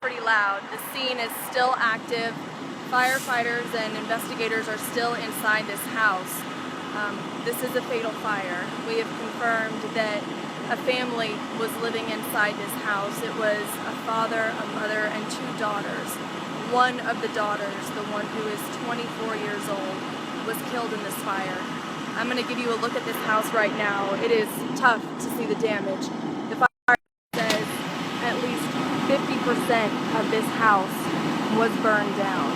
pretty loud. The scene is still active. Firefighters and investigators are still inside this house. This is a fatal fire. We have confirmed that a family was living inside this house. It was a father, a mother, and two daughters. One of the daughters, the one who is 24 years old, was killed in this fire. I'm going to give you a look at this house right now. It is tough to see the damage. The fire says at least 50% of this house was burned down.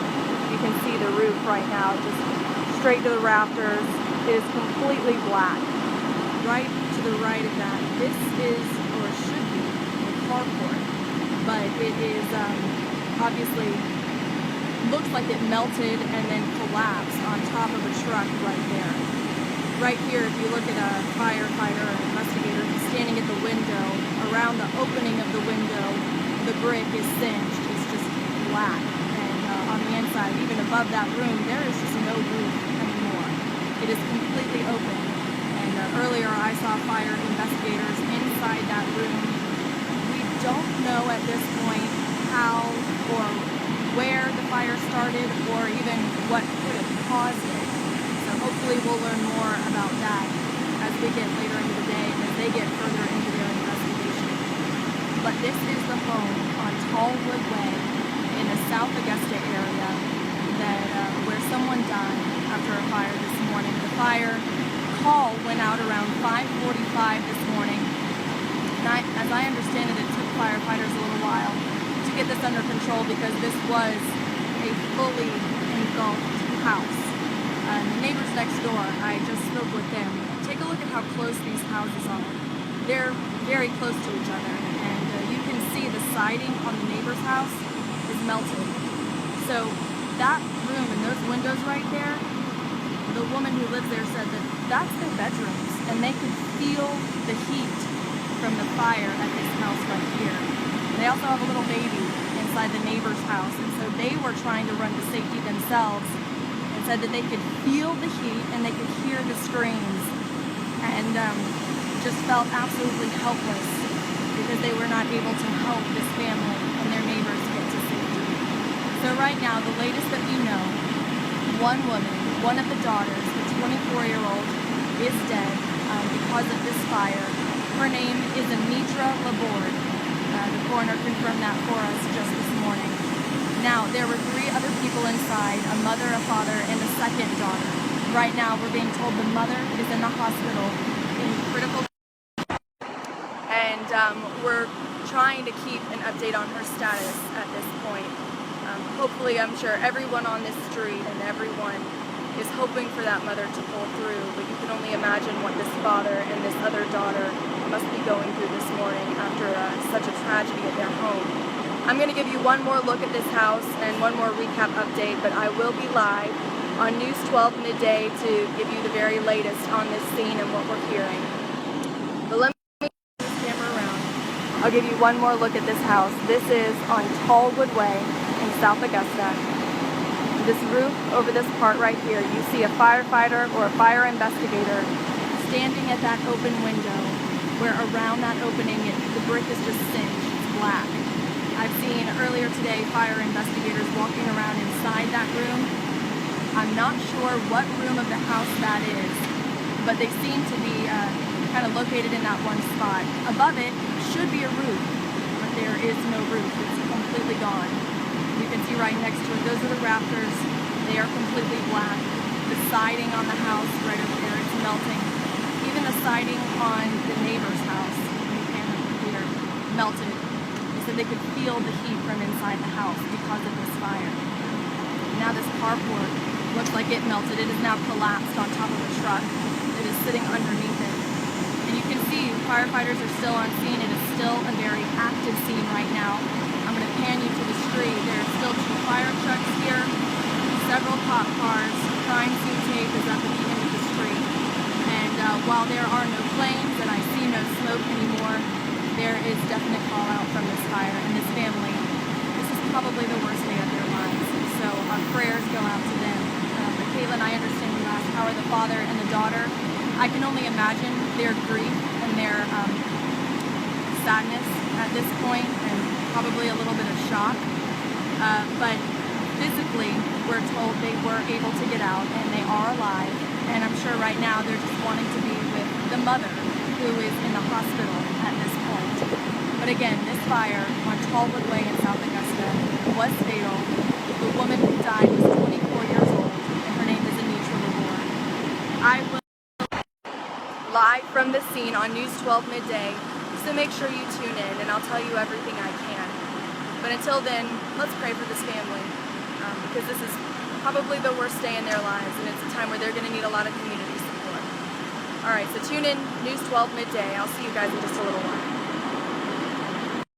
You can see the roof right now, just straight to the rafters. It is completely black. Right to the right of that, this is, or should be, a carport, but it is obviously looks like it melted and then collapsed on top of a truck right there. Right here, if you look at a firefighter or investigator who's standing at the window, around the opening of the window, the brick is singed. It's just black. And on the inside, even above that room, there is just no roof anymore. It is completely open. And earlier I saw fire investigators inside that room. We don't know at this point how or where the fire started or even what could have caused it. So hopefully we'll learn more about that as we get later into the day and as they get further into their investigation. But this is the home on Tallwood Way in the South Augusta area where someone died after a fire this morning. The fire call went out around 5:45 this morning. And as I understand it, it took firefighters a little while to get this under control because this was a fully engulfed house. The neighbors next door, I just spoke with them. Take a look at how close these houses are. They're very close to each other, and you can see the siding on the neighbor's house is melted. So that room and those windows right there, the woman who lives there said that that's their bedrooms, and they could feel the heat from the fire at this house right here. They also have a little baby inside the neighbor's house, and so they were trying to run to safety themselves and said that they could feel the heat and they could hear the screams and just felt absolutely helpless because they were not able to help this family and their neighbors get to safety. So right now, the latest that we know, one woman, one of the daughters, the 24-year-old, is dead because of this fire. Her name is Anitra Laborde. The coroner confirmed that for us just this morning. Now, there were three other people inside, a mother, a father, and a second daughter. Right now, we're being told the mother is in the hospital in critical and we're trying to keep an update on her status at this point. Hopefully, I'm sure everyone on this street and everyone is hoping for that mother to pull through, but you can only imagine what this father and this other daughter must be going through this morning after such a tragedy at their home. I'm going to give you one more look at this house and one more recap update, but I will be live on News 12 midday to give you the very latest on this scene and what we're hearing. But let me turn this camera around. I'll give you one more look at this house. This is on Tallwood Way in South Augusta. This roof over this part right here, you see a firefighter or a fire investigator standing at that open window where around that opening the brick is just singed, it's black. I've seen earlier today fire investigators walking around inside that room. I'm not sure what room of the house that is, but they seem to be kind of located in that one spot. Above it should be a roof, but there is no roof. It's completely gone. You can see right next to it, those are the rafters. They are completely black. The siding on the house right over there, it's melting. Even the siding on the neighbor's house, you can hear, melted. They said they could feel the heat from inside the house because of this fire. Now this carport looks like it melted. It is now collapsed on top of a truck. It is sitting underneath it. And you can see firefighters are still on scene. It is still a very active scene right now. I'm going to pan you to the street. There are still two fire trucks here, several cop cars. Crime scene tape is up at the end of the street. And while there are no flames and I see no smoke anymore, there is definite fallout from this fire. And this family, this is probably the worst day of their lives. So our prayers go out to them. But Caitlin, I understand you asked, how are the father and the daughter? I can only imagine their grief and their sadness at this point, and probably a little bit of shock, but physically we're told they were able to get out and they are alive, and I'm sure right now they're just wanting to be with the mother who is in the hospital at this point. But again, this fire on Tallwood Way in South Augusta was fatal. The woman who died was 24 years old, and her name is I will live from the scene on News 12 midday, so make sure you tune in and I'll tell you everything I can. But until then, let's pray for this family, because this is probably the worst day in their lives, and it's a time where they're going to need a lot of community support. Alright, so tune in News 12 midday. I'll see you guys in just a little while.